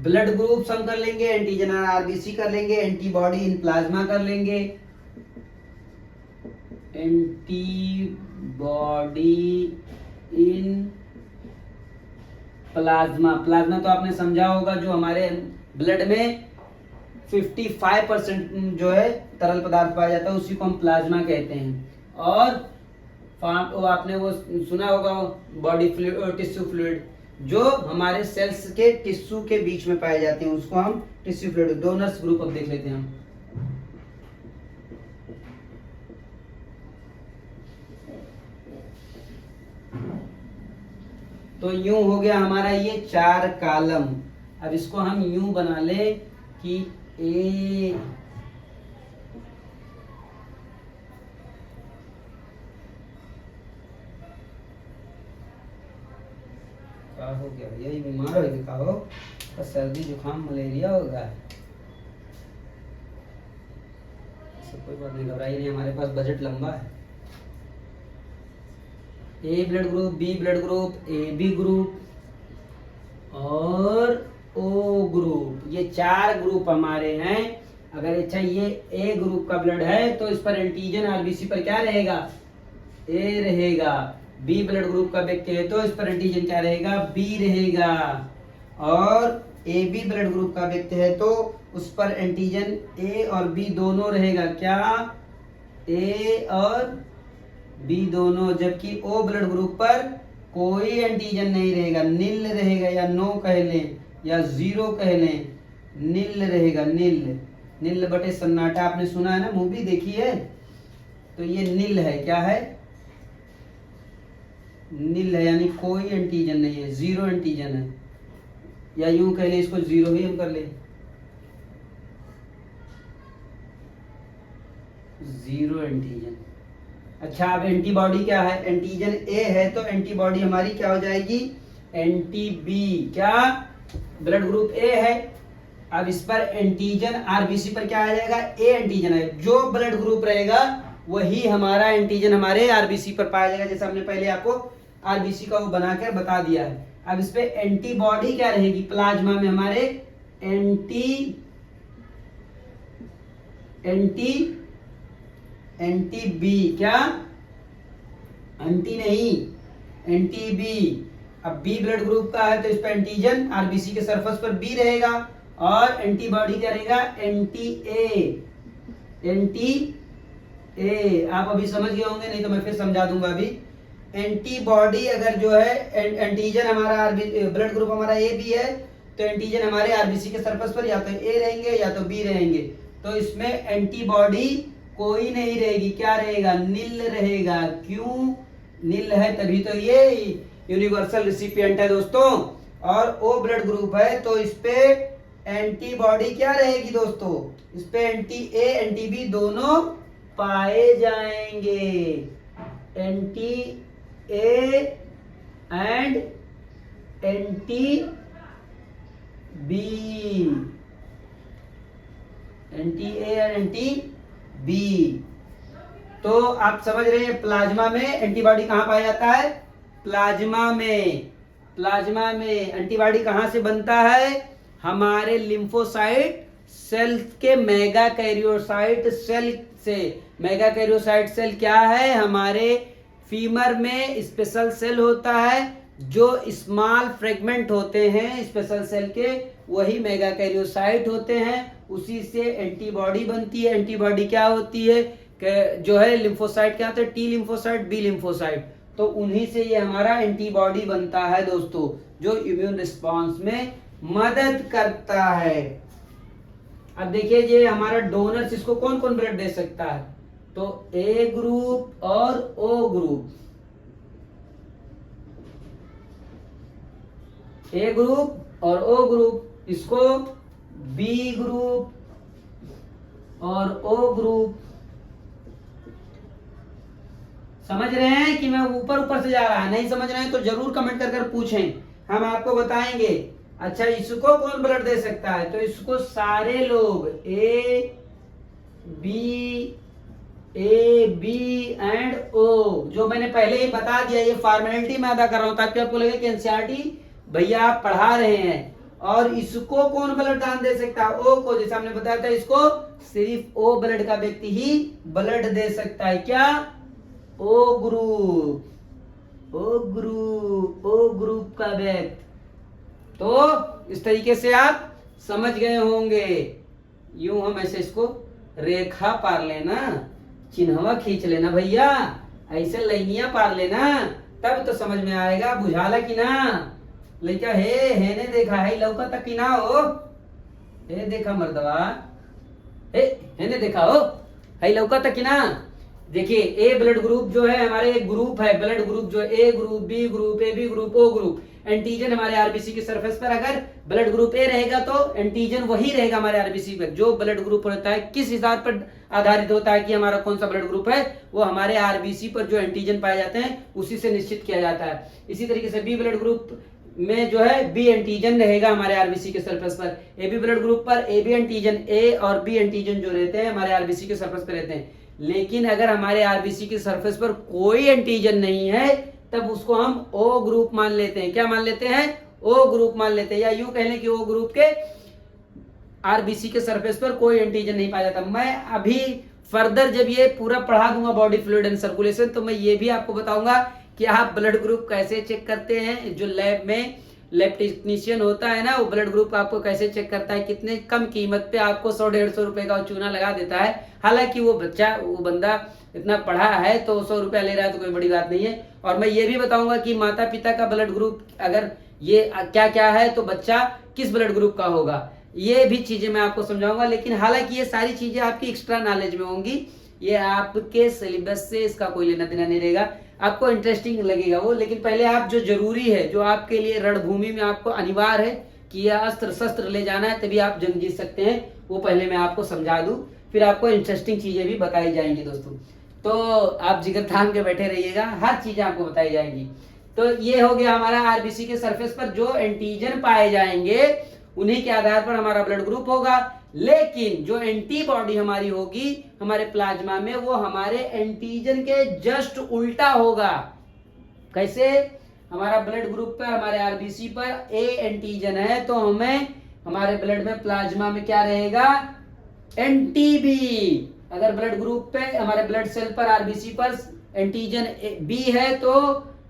ब्लड ग्रुप हम कर लेंगे, एंटीजन ऑन आरबीसी कर लेंगे, एंटीबॉडी इन प्लाज्मा कर लेंगे, एंटीबॉडी इन प्लाज्मा। प्लाज्मा तो आपने समझा होगा, जो हमारे ब्लड में 55% जो है तरल पदार्थ पाया जाता है, उसी को हम प्लाज्मा कहते हैं। और आपने वो सुना होगा बॉडी फ्लूइड, टिश्यू फ्लूइड, जो हमारे सेल्स के टिश्यू के बीच में पाए जाते हैं, उसको हम टिश्यू फ्लूइड। डोनर्स ग्रुप अब देख लेते हैं हम। तो यूं हो गया हमारा ये 4 कॉलम। अब इसको हम यूं बना ले कि ए क्या हो गया, यही बीमार हो गया हो, तो सर्दी जुकाम मलेरिया होगा। कोई बात नहीं, घबराइए नहीं, हमारे पास बजट लंबा है। A blood group, B blood group, A B group और ओ ग्रुप, ये 4 ग्रुप हमारे हैं। अगर अच्छा ये ए ग्रुप का ब्लड है तो इस पर एंटीजन आरबीसी पर क्या रहेगा, ए रहेगा। बी ब्लड ग्रुप का व्यक्ति है तो इस पर एंटीजन क्या रहेगा, बी रहेगा। और ए बी ब्लड ग्रुप का व्यक्ति है तो उस पर एंटीजन ए और बी दोनों रहेगा, क्या, ए और बी दोनों। जबकि ओ ब्लड ग्रुप पर कोई एंटीजन नहीं रहेगा, नील रहेगा, या नो कह लें या 0 कह लें, नील रहेगा। नील, नील बटे सन्नाटा आपने सुना है ना, मूवी देखी है, तो ये नील है, क्या है, नील है, यानी कोई एंटीजन नहीं है, 0 एंटीजन है। या यूं कह लें, इसको 0 ही हम कर लें, 0 एंटीजन। अच्छा, अब एंटीबॉडी क्या है, एंटीजन ए है तो एंटीबॉडी हमारी क्या हो जाएगी, एंटी बी। क्या, ब्लड ग्रुप ए है, अब इस पर एंटीजन आरबीसी पर क्या आ जाएगा, ए एंटीजन है। जो ब्लड ग्रुप रहेगा वही हमारा एंटीजन हमारे आरबीसी पर पाया जाएगा, जैसे हमने पहले आपको आरबीसी का वो बनाकर बता दिया है। अब इस पे एंटीबॉडी क्या रहेगी प्लाज्मा में हमारे, एंटी बी, क्या एंटी नहीं, एंटी बी। अब बी ब्लड ग्रुप का है तो इस पे एंटीजन आरबीसी के सरफेस पर बी रहेगा, और एंटीबॉडी क्या रहेगा, एंटी ए। आप अभी समझ गए होंगे, नहीं तो मैं फिर समझा दूंगा अभी। एंटीबॉडी अगर जो है एंटीजन हमारा ब्लड ग्रुप हमारा ए बी है, तो एंटीजन हमारे आरबीसी के सरफेस पर या तो ए रहेंगे या तो बी रहेंगे। तो इसमें एंटीबॉडी कोई नहीं रहेगी, क्या रहेगा, नील रहेगा। क्यों नील है, तभी तो ये यूनिवर्सल रिसिपिएंट है दोस्तों। और ओ ब्लड ग्रुप है तो इस पे एंटीबॉडी क्या रहेगी दोस्तों, इस पे एंटी ए एंटी बी दोनों पाए जाएंगे। Anti A and anti B, anti A and anti B. तो आप समझ रहे हैं प्लाज्मा में एंटीबॉडी कहां पाया जाता है, प्लाज्मा में। प्लाज्मा में एंटीबॉडी कहां से बनता है, हमारे लिम्फोसाइट सेल के मेगा कैरियोसाइट सेल से। मेगा कैरियोसाइट सेल क्या है, हमारे फीमर में स्पेशल सेल होता है, जो स्मॉल फ्रेगमेंट होते हैं स्पेशल सेल के, वही मेगा कैरियोसाइट होते हैं। उसी से एंटीबॉडी बनती है। एंटीबॉडी क्या होती है, जो है लिम्फोसाइट क्या होता है, टी लिम्फोसाइट बी लिम्फोसाइट, तो उन्हीं से ये हमारा एंटीबॉडी बनता है दोस्तों, जो इम्यून रिस्पांस में मदद करता है। अब देखिए ये हमारा डोनर्स, इसको कौन कौन ब्लड दे सकता है, तो ए ग्रुप और ओ ग्रुप। ए ग्रुप और ओ ग्रुप, इसको बी ग्रुप और ओ ग्रुप। समझ रहे हैं कि मैं ऊपर से जा रहा है, नहीं समझ रहे हैं तो जरूर कमेंट कर पूछें, हम आपको बताएंगे। अच्छा इसको कौन ब्लड दे सकता है, तो इसको सारे लोग ए बी एंड ओ, जो मैंने पहले ही बता दिया, ये फॉर्मेलिटी मैं अदा कर रहा हूं ताकि आपको लगे कि एनसीईआरटी भैया आप पढ़ा रहे हैं। और इसको कौन ब्लड दान दे सकता है, ओ को, जैसे हमने बताया था, इसको सिर्फ ओ ब्लड का व्यक्ति ही ब्लड दे सकता है। क्या, ओ ग्रुप का व्यक्ति। तो इस तरीके से आप समझ गए होंगे। यूं हम ऐसे इसको रेखा पार लेना, चिन्हवा खींच लेना भैया, ऐसे लाइनियां पार लेना, तब तो समझ में आएगा। बुझाला कि ना लइका, हे ने देखा है लौका तक की ना हो, हे देखा मर्दवा, हे ने देखा हो है लौका तक की ना। देखिए ए ब्लड ग्रुप जो है हमारे एक ग्रुप है, ब्लड ग्रुप जो A group B group A B group O group. Antigen हमारे आरबीसी के सरफेस पर अगर ब्लड ग्रुप ए रहेगा तो एंटीजन वही रहेगा हमारे आरबीसी पर। जो ब्लड ग्रुप होता है किस हिसाब पर आधारित होता है कि हमारा कौन सा ब्लड ग्रुप है, वो हमारे आरबीसी पर जो एंटीजन पाए जाते हैं उसी से निश्चित किया जाता है। इसी तरीके से बी ब्लड ग्रुप में जो है बी एंटीजन रहेगा हमारे आरबीसी के सरफेस पर। ए बी ब्लड ग्रुप पर ए बी एंटीजन, ए और बी एंटीजन जो रहते हैं हमारे आरबीसी के सरफेस पर रहते हैं। लेकिन अगर हमारे आरबीसी के सरफेस पर कोई एंटीजन नहीं है तब उसको हम ओ ग्रुप मान लेते हैं। क्या मान लेते हैं, ओ ग्रुप मान लेते हैं। या यूं कह लें कि ओ ग्रुप के आरबीसी के सरफेस पर कोई एंटीजन नहीं पाया जाता। मैं अभी फर्दर जब ये पूरा पढ़ा दूंगा बॉडी फ्लूइड एंड सर्कुलेशन, तो मैं ये भी आपको बताऊंगा कि आप ब्लड ग्रुप कैसे चेक करते हैं। जो लैब में लैब टेक्नीशियन होता है ना, वो ब्लड ग्रुप आपको कैसे चेक करता है, कितने कम कीमत पे आपको 100-150 रुपए का चूना लगा देता है। हालांकि वो बंदा इतना पढ़ा है तो 100 रुपया ले रहा है तो कोई बड़ी बात नहीं है। और मैं ये भी बताऊंगा कि माता पिता का ब्लड ग्रुप अगर ये क्या क्या है तो बच्चा किस ब्लड ग्रुप का होगा, ये भी चीजें मैं आपको समझाऊंगा। लेकिन हालांकि ये सारी चीजें आपकी एक्स्ट्रा नॉलेज में होंगी, ये आपके सिलेबस से इसका कोई लेना देना नहीं रहेगा, आपको इंटरेस्टिंग लगेगा वो। लेकिन पहले आप जो जरूरी है, जो आपके लिए रणभूमि में आपको अनिवार्य है कि यह अस्त्र शस्त्र ले जाना है तभी आप जंग जीत सकते हैं, वो पहले मैं आपको समझा दूं, फिर आपको इंटरेस्टिंग चीजें भी बताई जाएंगी दोस्तों। तो आप जिगर थाम के बैठे रहिएगा, हर चीजें आपको बताई जाएंगी। तो ये हो गया हमारा आरबीसी के सरफेस पर जो एंटीजन पाए जाएंगे उन्हीं के आधार पर हमारा ब्लड ग्रुप होगा। लेकिन जो एंटीबॉडी हमारी होगी हमारे प्लाज्मा में, वो हमारे एंटीजन के जस्ट उल्टा होगा। कैसे, हमारा ब्लड ग्रुप पर, हमारे आरबीसी पर ए एंटीजन है, तो हमें हमारे ब्लड में प्लाज्मा में क्या रहेगा, एनटीबी। अगर ब्लड ग्रुप पे, हमारे ब्लड सेल पर, आरबीसी पर एंटीजन बी है तो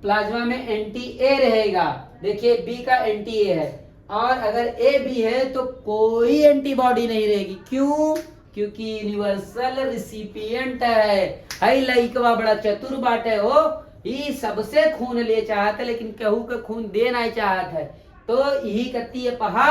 प्लाज्मा में एंटी ए रहेगा। देखिए बी का एंटी ए है, और अगर ए बी है तो कोई एंटीबॉडी नहीं रहेगी। क्यों? क्योंकि यूनिवर्सल रिसिपिएंट है। हई लइकवा बड़ा चतुर बाटे हो, ही सबसे खून ले चाहत है लेकिन केहू के खून दे नहीं चाहत है, तो यही कहती है पहा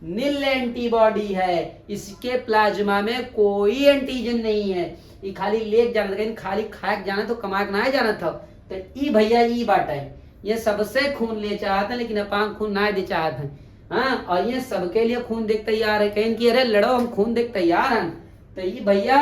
नील एंटीबॉडी है, इसके प्लाज्मा में कोई एंटीजन नहीं है। ये खाली लेक जाना था, खाली खाक जाना तो कमा के ना जाना था। तो ई भैया ई बात है, ये सबसे खून ले चाहते हैं लेकिन अपांग खून ना दे चाहते हैं। हाँ, और ये सबके लिए खून देख तैयार है, कहीं की अरे लड़ो हम खून देख तैयार हैं। तो ये भैया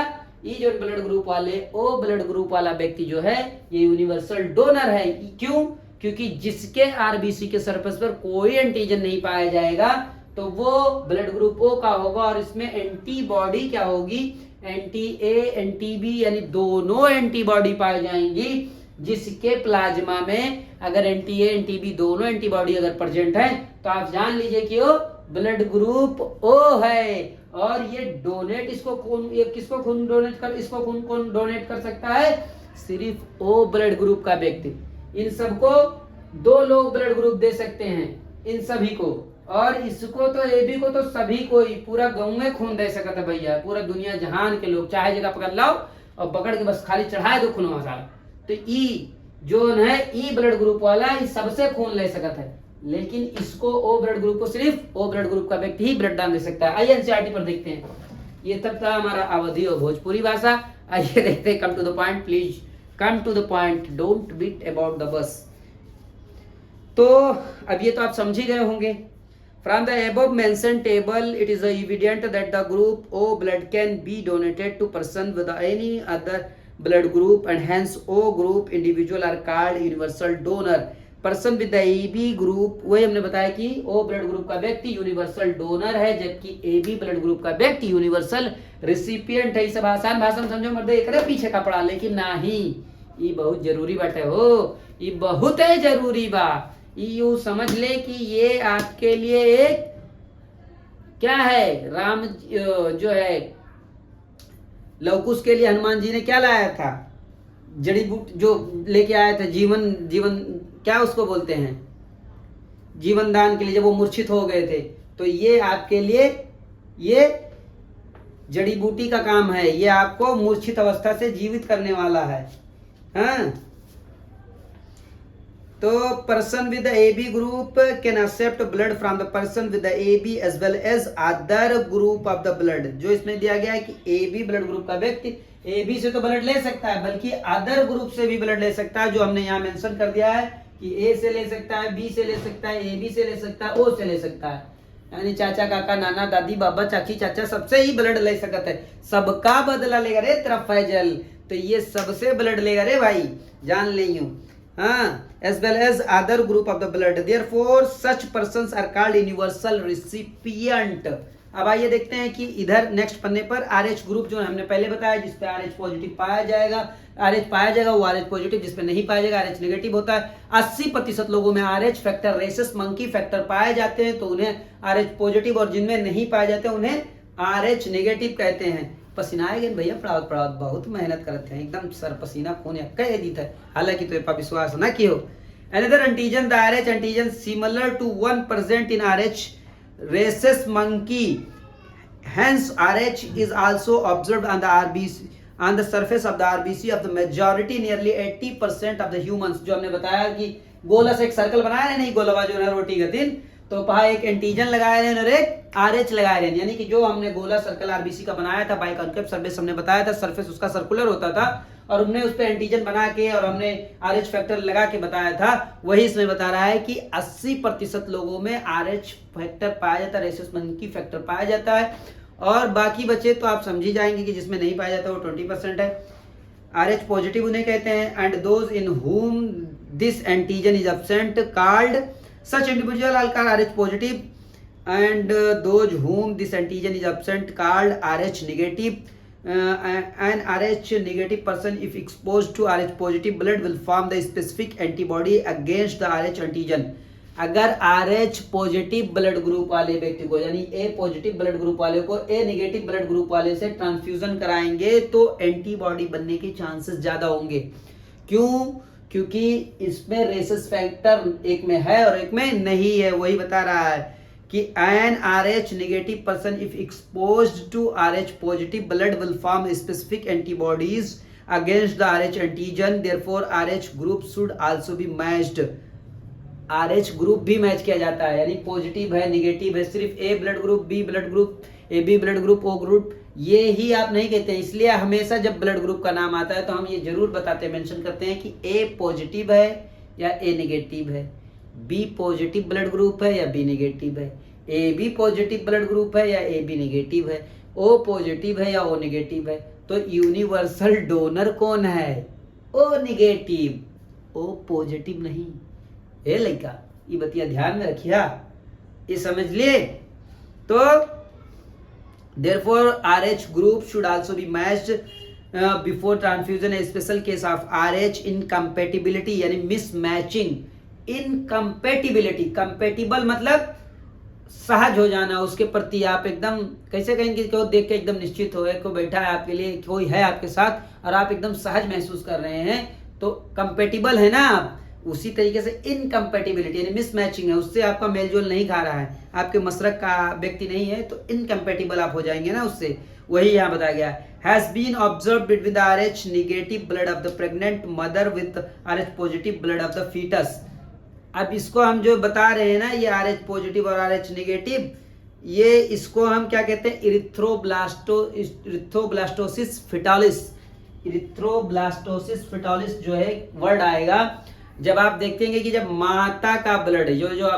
ये जो ब्लड ग्रुप वाले, ओ ब्लड ग्रुप वाला व्यक्ति जो है ये यूनिवर्सल डोनर है। क्यों? क्योंकि जिसके आरबीसी के सरफेस पर कोई एंटीजन नहीं पाया जाएगा तो वो ब्लड ग्रुप ओ का होगा, और इसमें एंटीबॉडी क्या होगी, एंटी ए एंटी बी, यानी दोनों एंटीबॉडी पाई जाएंगी। जिसके प्लाज्मा में अगर एंटी ए एंटी बी दोनों एंटीबॉडी अगर प्रेजेंट है तो आप जान लीजिए कि वो ब्लड ग्रुप ओ है। और ये डोनेट इसको खून, ये किसको खून डोनेट कर, इसको खून कौन डोनेट कर सकता है, सिर्फ ओ ब्लड ग्रुप का व्यक्ति। इन सबको 2 लोग ब्लड ग्रुप दे सकते हैं, इन सभी को, और इसको तो ए बी को तो सभी को ही, पूरा गाँव में खून दे सकता है भैया, पूरा दुनिया जहान के लोग चाहे जगह पकड़ लाओ और पकड़ के बस खाली चढ़ाए दो खून मसाला। तो ई जो है ई ब्लड ग्रुप वाला इस सबसे खून ले सकता है, लेकिन इसको ओ ब्लड ग्रुप को सिर्फ ओ ब्लड ग्रुप का व्यक्ति ही ब्लड दान दे सकता है। आइए एनसीईआरटी पर देखते हैं। ये तब था हमारा अवधी और भोजपुरी भाषा। आइए देखते हैं, come to the point please, come to the point, don't beat about the bush. तो अब ये तो आप समझ ही गए होंगे। From the above mentioned table, it is evident that the group O blood can be donated to person with any other blood group, and hence O group individual are called universal donor. Person with the AB group, वही हमने बताया कि O blood group का व्यक्ति यूनिवर्सल डोनर है, जबकि AB blood group का व्यक्ति यूनिवर्सल रिसिपिएंट है। ये सब आसान भाषा में समझो मर्दे, एक पीछे का पड़ा, लेकिन नहीं, ये बहुत जरूरी बात है हो, ये बहुत है जरूरी बा। यू समझ ले कि ये आपके लिए एक क्या है, राम जो है लवकुश के लिए हनुमान जी ने क्या लाया था, जड़ी बूटी जो लेके आया था, जीवन क्या उसको बोलते हैं, जीवन दान के लिए, जब वो मूर्छित हो गए थे। तो ये आपके लिए ये जड़ी बूटी का काम है, ये आपको मूर्छित अवस्था से जीवित करने वाला है। हाँ, तो person with AB group can accept blood from the person with AB as well as other group of the blood. जो इसमें दिया गया है कि AB ब्लड ग्रुप का व्यक्ति AB से तो ब्लड ले सकता है, बल्कि अदर ग्रुप से भी ब्लड ले सकता है, जो हमने यहाँ मेंशन कर दिया है कि A से ले सकता है, B से ले सकता है, AB से ले सकता है, O से ले सकता है। यानी चाचा काका नाना दादी बाबा चाची चाचा सबसे ही ब्लड ले सकता है। सबका बदला लेगा रे तेरा फैजल, तो ये सबसे ब्लड लेगा रे भाई, जान ले यूं। हाँ, as well as other group of the blood, therefore such persons are called universal recipient। अब आइए देखते हैं कि इधर नेक्स्ट पन्ने पर RH ग्रुप जो हमने पहले बताया, जिसपे RH पॉजिटिव पाया जाएगा, RH पाया जाएगा वो RH पॉजिटिव, जिसपे नहीं पाया जाएगा RH नेगेटिव होता है। 80% लोगों में RH factor, rhesus monkey factor पाए जाते हैं तो उन्हें RH पॉजिटिव, और जिनमें नहीं पाए जाते उन्हें RH नेगेटिव कहते हैं। पसीना आएगा भैया, पढ़ावत बहुत मेहनत करते हैं, एकदम सर पसीना खून कह दी था, हालांकि तो पर विश्वास ना कियो। Another antigen, the RH antigen similar to one present in RH rhesus monkey, hence RH is also observed on the RBC, on the surface of the RBC of the majority, nearly 80% of the humans। जो हमने बताया कि गोला से एक सर्कल बनाया है, नहीं गोलवा जो है रोटी का दिन, तो पहा एक एंटीजन लगाए रहे और एक RH लगाए रहे, यानी कि जो हमने गोला सर्कल आरबीसी का बनाया था बाई कॉन्केव सरफेस, हमने बताया था सरफेस उसका सर्कुलर होता था, और हमने उस पर एंटीजन बना के और हमने RH फैक्टर लगा के बताया था। वही इसमें बता रहा है कि 80% लोगों में RH फैक्टर पाया जाता है, रेसस मंकी फैक्टर पाया जाता है, और बाकी बचे तो आप समझ ही जाएंगे कि जिसमें नहीं पाया जाता वो 20% है। RH पॉजिटिव उन्हें कहते हैं, and those in whom this antigen is absent called, such individual are called RH positive, and those whom this antigen is absent called RH negative। an RH negative person if exposed to RH positive blood will form the specific antibody against the RH antigen. अगर RH पॉजिटिव ब्लड ग्रुप वाले व्यक्ति को यानी A पॉजिटिव ब्लड ग्रुप वाले को A नेगेटिव ब्लड ग्रुप वाले से ट्रांसफ्यूजन कराएंगे तो एंटीबॉडी बनने के चांसेस ज्यादा होंगे। क्यों? क्योंकि इसमें रेसस फैक्टर एक में है और एक में नहीं है। वही बता रहा है कि an RH negative person if exposed to RH positive blood will form specific antibodies against the RH antigen, therefore RH group should also be matched. RH group भी मैच किया जाता है, यानी पॉजिटिव है निगेटिव है, सिर्फ A blood group, B blood group, AB blood group, O group ये ही आप नहीं कहते हैं। इसलिए हमेशा जब ब्लड ग्रुप का नाम आता है तो हम ये जरूर बताते हैं, मेंशन करते हैं कि A पॉजिटिव है या A नेगेटिव है, B पॉजिटिव ब्लड ग्रुप है या B नेगेटिव है, AB पॉजिटिव ब्लड ग्रुप है या AB नेगेटिव है, O पॉजिटिव है या O नेगेटिव है। तो यूनिवर्सल डोनर कौन है? O नेगेटिव, O पॉजिटिव नहीं। ए लड़का ये बतिया ध्यान में रखिया, ये समझ लिए। तो therefore RH group should also be matched before transfusion. A special case of RH incompatibility यानी mismatching, incompatibility, compatible मतलब सहज हो जाना, उसके प्रति आप एकदम कैसे कहेंगे, को देख के एकदम निश्चित हो, कोई बैठा है आपके लिए, कोई है आपके साथ और आप एकदम सहज महसूस कर रहे हैं तो कंपेटिबल है ना आप। उसी तरीके से इनकम्पेटिबिलिटी यानी मिसमैचिंग है, उससे आपका मेलजोल नहीं खा रहा है, आपके मसरक का व्यक्ति नहीं है तो इनकम्पेटिबल आप हो जाएंगे ना उससे। वही यहाँ बताया गया has been observe between the RH negative blood of the pregnant mother with RH positive blood of the foetus. अब इसको हम जो बता रहे हैं ना, ये RH पॉजिटिव और RH नेगेटिव, ये इसको हम क्या कहते हैं? Erythroblastosis fetalis. इरिथ्रोब्लास्टोसिस फिटालिस जो है वर्ड आएगा जब आप देखेंगे कि जब माता का ब्लड जो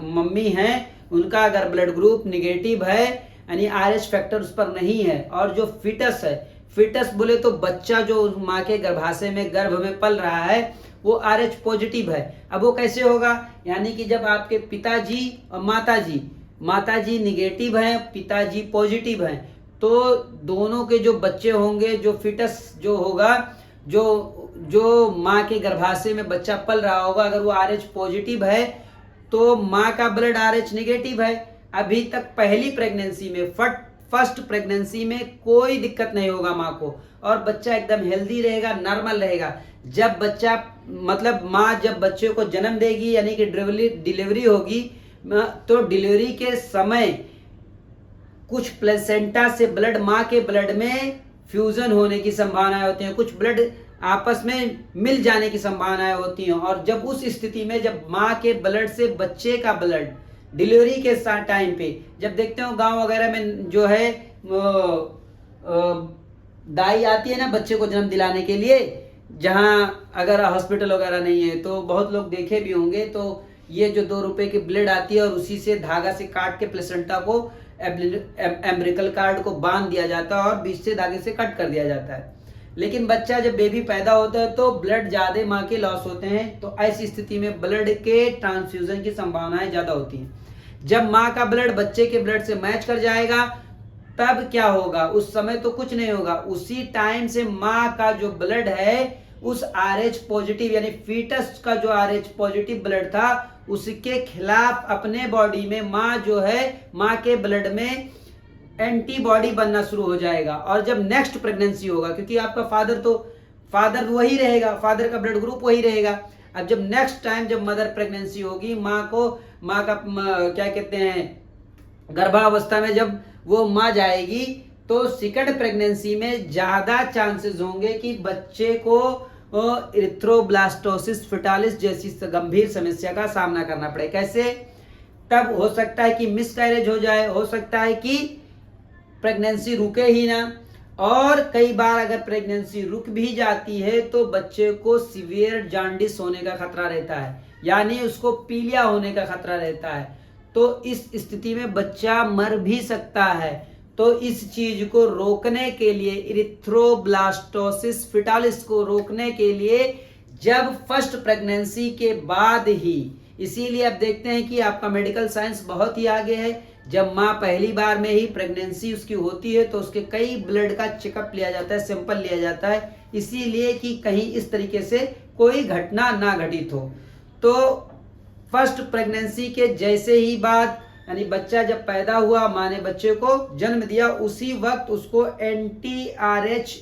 मम्मी है उनका अगर ब्लड ग्रुप निगेटिव है यानी RH फैक्टर उस पर नहीं है, और जो फिटस है, फिटस बोले तो बच्चा जो माँ के गर्भाशय में गर्भ में पल रहा है वो RH पॉजिटिव है। अब वो कैसे होगा? यानी कि जब आपके पिताजी और माताजी निगेटिव हैं, पिताजी पॉजिटिव हैं, तो दोनों के जो बच्चे होंगे, जो फिटस जो होगा, जो माँ के गर्भाशय में बच्चा पल रहा होगा, अगर वो RH पॉजिटिव है तो माँ का ब्लड RH नेगेटिव है। अभी तक पहली प्रेगनेंसी में, फर्स्ट प्रेगनेंसी में कोई दिक्कत नहीं होगा माँ को, और बच्चा एकदम हेल्दी रहेगा, नॉर्मल रहेगा। जब बच्चा मतलब माँ जब बच्चे को जन्म देगी यानी कि डिलीवरी होगी, तो डिलीवरी के समय कुछ प्लेसेंटा से ब्लड माँ के ब्लड में फ्यूजन होने की संभावनाएं होती हैं, कुछ ब्लड आपस में मिल जाने की संभावनाएं होती हैं। और जब उस स्थिति में जब माँ के ब्लड से बच्चे का ब्लड डिलीवरी के टाइम पे, जब देखते हो गांव वगैरह में जो है दाई आती है ना बच्चे को जन्म दिलाने के लिए, जहां अगर हॉस्पिटल वगैरह नहीं है तो बहुत लोग देखे भी होंगे, तो ये जो 2 रुपए की ब्लेड आती है और उसी से धागा से काट के प्लेसेंटा को एम्ब्रिकल कार्ड को बांध दिया जाता है और बीच से धागे से कट कर दिया जाता है। लेकिन बच्चा जब बेबी पैदा होता है तो ब्लड ज्यादा माँ के लॉस होते हैं, तो ऐसी स्थिति में ब्लड के ट्रांसफ्यूजन की संभावनाएं ज्यादा होती हैं। जब माँ का ब्लड बच्चे के ब्लड से मैच कर जाएगा तब क्या होगा? उस समय तो कुछ नहीं होगा, उसी टाइम से माँ का जो ब्लड है उस RH पॉजिटिव यानी फीटस का जो RH पॉजिटिव ब्लड था उसके खिलाफ अपने बॉडी में माँ जो है माँ के ब्लड में एंटीबॉडी बनना शुरू हो जाएगा। और जब नेक्स्ट प्रेगनेंसी होगा, क्योंकि आपका फादर वही रहेगा, फादर का ब्लड ग्रुप वही रहेगा। अब जब नेक्स्ट टाइम जब मदर प्रेगनेंसी होगी, माँ का क्या कहते हैं गर्भावस्था में जब वो माँ जाएगी, तो सेकंड प्रेगनेंसी में ज्यादा चांसेस होंगे कि बच्चे को इरिथ्रोब्लास्टोसिस फिटालिस जैसी गंभीर समस्या का सामना करना पड़े। कैसे? तब हो सकता है कि मिसकैरेज हो जाए, हो सकता है कि प्रेगनेंसी रुके ही ना, और कई बार अगर प्रेगनेंसी रुक भी जाती है तो बच्चे को सीवियर जॉन्डिस होने का खतरा रहता है, यानी उसको पीलिया होने का खतरा रहता है। तो इस स्थिति में बच्चा मर भी सकता है। तो इस चीज को रोकने के लिए, इरिथ्रोब्लास्टोसिस फिटालिस को रोकने के लिए, जब फर्स्ट प्रेगनेंसी के बाद ही, इसीलिए अब देखते हैं कि आपका मेडिकल साइंस बहुत ही आगे है। जब माँ पहली बार में ही प्रेगनेंसी उसकी होती है तो उसके कई ब्लड का चेकअप लिया जाता है, सैंपल लिया जाता है, इसीलिए कि कहीं इस तरीके से कोई घटना ना घटित हो। तो फर्स्ट प्रेगनेंसी के जैसे ही बाद यानी बच्चा जब पैदा हुआ, माँ ने बच्चे को जन्म दिया, उसी वक्त उसको anti-RH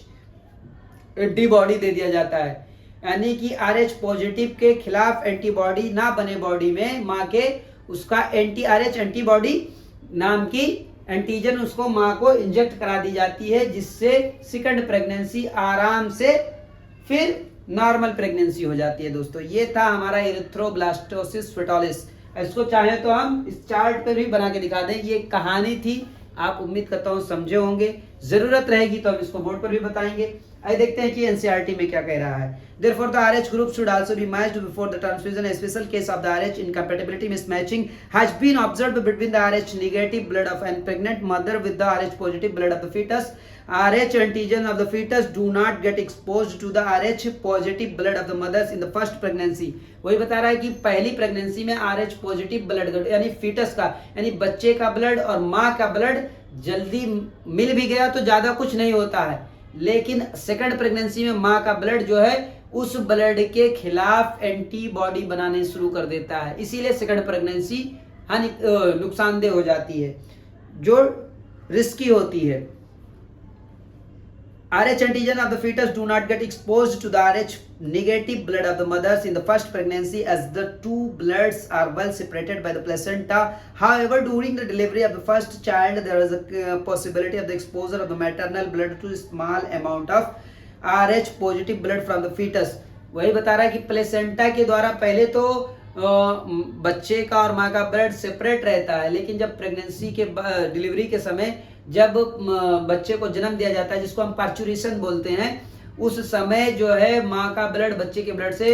एंटीबॉडी दे दिया जाता है, यानी कि RH पॉजिटिव के खिलाफ एंटीबॉडी ना बने बॉडी में माँ के, उसका anti-RH एंटीबॉडी नाम की एंटीजन उसको माँ को इंजेक्ट करा दी जाती है, जिससे सेकंड प्रेगनेंसी आराम से फिर नॉर्मल प्रेगनेंसी हो जाती है। दोस्तों ये था हमारा इरिथ्रोब्लास्टोसिस फेटालिस। इसको चाहे तो हम इस चार्ट पर भी बना के दिखा दें, ये कहानी थी, आप उम्मीद करता हूँ समझे होंगे, जरूरत रहेगी तो हम इसको बोर्ड पर भी बताएंगे। आइए देखते हैं कि एनसीईआरटी में क्या कह रहा है। Therefore, the RH group should also be matched before the transfusion. A special case of the RH incompatibility mismatching has been observed between the RH negative blood of an pregnant mother with the RH positive blood of the fetus. RH antigen of the fetus do not get exposed to the RH positive blood of the mothers in the first pregnancy. वही बता रहा है कि पहली प्रेगनेंसी में RH पॉजिटिव ब्लड यानी फीटस का यानी बच्चे का ब्लड और माँ का ब्लड जल्दी मिल भी गया तो ज्यादा कुछ नहीं होता है, लेकिन सेकंड प्रेगनेंसी में माँ का ब्लड जो है उस ब्लड के खिलाफ एंटीबॉडी बनाने शुरू कर देता है, इसीलिए सेकंड प्रेगनेंसी नुकसानदेह हो जाती है, जो रिस्की होती है। RH antigen of the fetus do not get exposed to the RH negative blood of the mothers in the first pregnancy, as the two bloods are well separated by the placenta. However, during the delivery of the first child, there is a possibility of the exposure of the maternal blood to a small amount of RH positive blood from the fetus. वही बता रहा है कि प्लेसेंटा के द्वारा पहले तो बच्चे का और माँ का ब्लड सेपरेट रहता है, लेकिन जब प्रेगनेंसी के डिलीवरी के समय जब बच्चे को जन्म दिया जाता है, जिसको हम पार्चुरेशन बोलते हैं, उस समय जो है माँ का ब्लड बच्चे के ब्लड से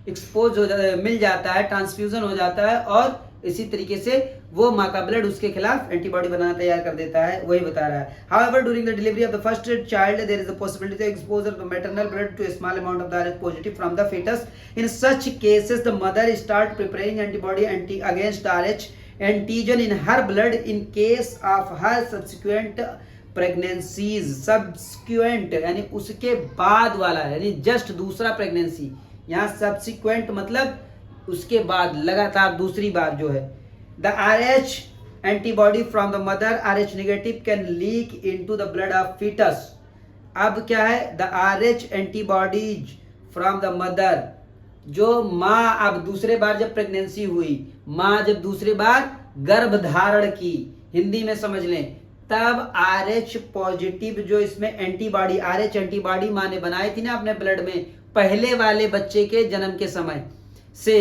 एक्सपोज हो जाता है, मिल जाता है, ट्रांसफ्यूजन हो जाता है, और इसी तरीके से वो माँ का ब्लड उसके खिलाफ एंटीबॉडी बनाना तैयार कर देता है, वही बता रहा है। However, during the delivery of the first child, there is a possibility of exposure of the maternal blood to a small amount of the RH positive from the fetus. In such cases, the mother start preparing antibody against the RH antigen in her blood in case of her subsequent pregnancies. Subsequent यानी उसके बाद वाला, यानी जस्ट दूसरा प्रेगनेंसी, यहाँ subsequent मतलब उसके बाद, लगातार दूसरी बार जो है। The RH antibody from the mother, RH negative, can leak into the blood of fetus. अब क्या है, the RH antibodies from the mother, जो माँ अब दूसरे बार जब प्रेगनेंसी हुई, माँ जब दूसरी बार गर्भ धारण की, हिंदी में समझ लें, तब RH पॉजिटिव जो इसमें एंटीबॉडी, RH एंटीबॉडी माँ ने बनाई थी ना अपने ब्लड में पहले वाले बच्चे के जन्म के समय से,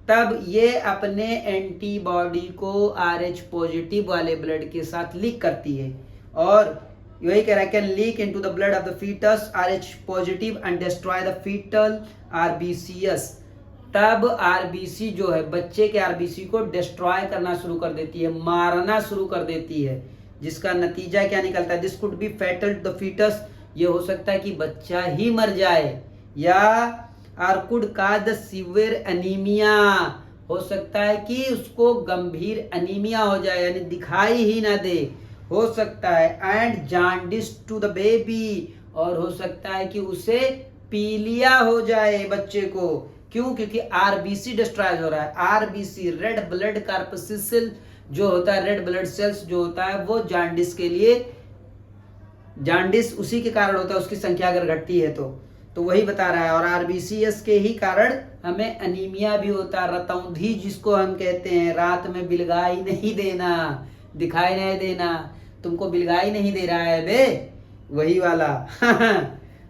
तब ये अपने एंटीबॉडी को RH पॉजिटिव वाले ब्लड के साथ लीक करती है, और यही कह रहा है, can leak into the blood of the foetus RH positive and destroy the foetal RBCs। तब RBC जो है बच्चे के RBC को डिस्ट्रॉय करना शुरू कर देती है, मारना शुरू कर देती है, जिसका नतीजा क्या निकलता है, this could be fatal to the foetus. ये हो सकता है कि बच्चा ही मर जाए, या और could cause the severe anaemia, हो सकता है कि उसको गंभीर एनीमिया हो जाए, यानी दिखाई ही ना दे, हो सकता है, and jaundice to the baby, और हो सकता है कि उसे पीलिया हो जाए बच्चे को। क्यों? क्योंकि RBC डिस्ट्रॉय हो रहा है। RBC रेड ब्लड कार्पस्कुल जो होता है, रेड ब्लड सेल्स जो होता है, वो जॉन्डिस के लिए, जॉन्डिस उसी के कारण होता है, उसकी संख्या अगर घटती है तो वही बता रहा है। और RBCs के ही कारण हमें अनीमिया भी होता है, रतौंधी जिसको हम कहते हैं, रात में बिलगाई नहीं देना, दिखाई नहीं देना, तुमको बिलगाई नहीं दे रहा है बे, वही वाला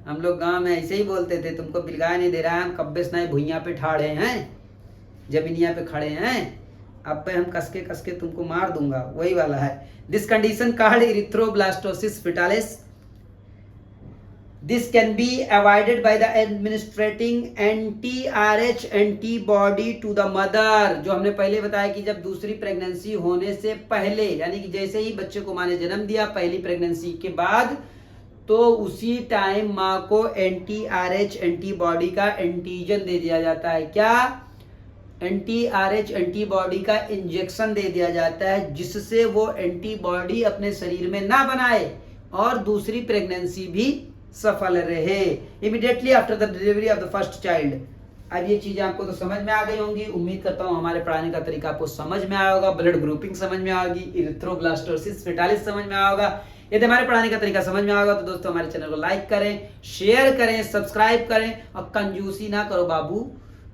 हम लोग गांव में ऐसे ही बोलते थे, तुमको बिलगाई नहीं दे रहा है, हम कब्बे से भुइयां पे ठाड़े हैं, जमीनिया पे खड़े हैं, अब पे हम कसके तुमको मार दूंगा, वही वाला है। This condition called erythroblastosis fetalis. This can be avoided by the administering anti-RH antibody to the mother। जो हमने पहले बताया कि जब दूसरी प्रेगनेंसी होने से पहले, यानी कि जैसे ही बच्चे को माँ ने जन्म दिया पहली प्रेगनेंसी के बाद, तो उसी टाइम माँ को anti-RH एंटीबॉडी का एंटीजन दे दिया जाता है। क्या? एंटी-RH एंटीबॉडी का इंजेक्शन दे दिया जाता है, जिससे वो एंटीबॉडी अपने शरीर में ना बनाए और दूसरी प्रेगनेंसी भी सफल रहे immediately after the delivery of the first child. अब ये चीजें आपको तो समझ में आ गई होंगी। उम्मीद करता हूँ हमारे पढ़ाने का तरीका आपको समझ में आया होगा, ब्लड ग्रुपिंग समझ में आएगी, इरिथ्रोब्लास्टोसिस फेटालिस समझ में आया होगा। यदि हमारे पढ़ाने का तरीका समझ में आएगा तो दोस्तों हमारे चैनल को लाइक करें, शेयर करें, सब्सक्राइब करें और कंजूसी ना करो बाबू।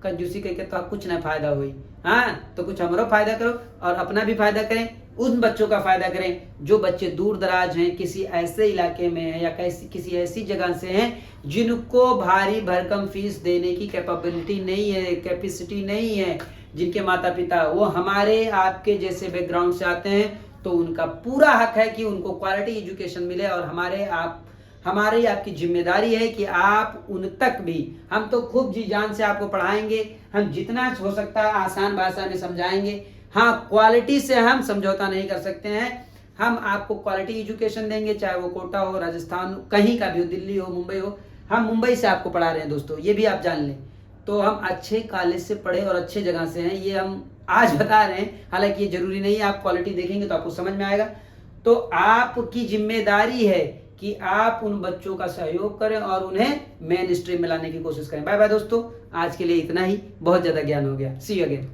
कंजूसी करके तो आप कुछ ना फायदा हुई। हाँ, तो कुछ हमारा फायदा करो और अपना भी फायदा करें, उन बच्चों का फायदा करें जो बच्चे दूर दराज हैं, किसी ऐसे इलाके में हैं या किसी ऐसी जगह से हैं जिनको भारी भरकम फीस देने की कैपेबिलिटी नहीं है, कैपेसिटी नहीं है, जिनके माता पिता वो हमारे आपके जैसे बैकग्राउंड से आते हैं, तो उनका पूरा हक है कि उनको क्वालिटी एजुकेशन मिले। और हमारी आपकी जिम्मेदारी है कि आप उन तक भी, हम तो खूब जी जान से आपको पढ़ाएंगे, हम जितना हो सकता है आसान भाषा में समझाएंगे। हाँ, क्वालिटी से हम समझौता नहीं कर सकते हैं। हम आपको क्वालिटी एजुकेशन देंगे, चाहे वो कोटा हो, राजस्थान, कहीं का भी हो, दिल्ली हो, मुंबई हो। हम मुंबई से आपको पढ़ा रहे हैं दोस्तों, ये भी आप जान लें। तो हम अच्छे कॉलेज से पढ़े और अच्छे जगह से हैं, ये हम आज बता रहे हैं। हालांकि ये जरूरी नहीं है, आप क्वालिटी देखेंगे तो आपको समझ में आएगा। तो आपकी जिम्मेदारी है कि आप उन बच्चों का सहयोग करें और उन्हें मेन स्ट्रीम में लाने की कोशिश करें। बाय बाय दोस्तों, आज के लिए इतना ही, बहुत ज्यादा ज्ञान हो गया। सी यू अगेन।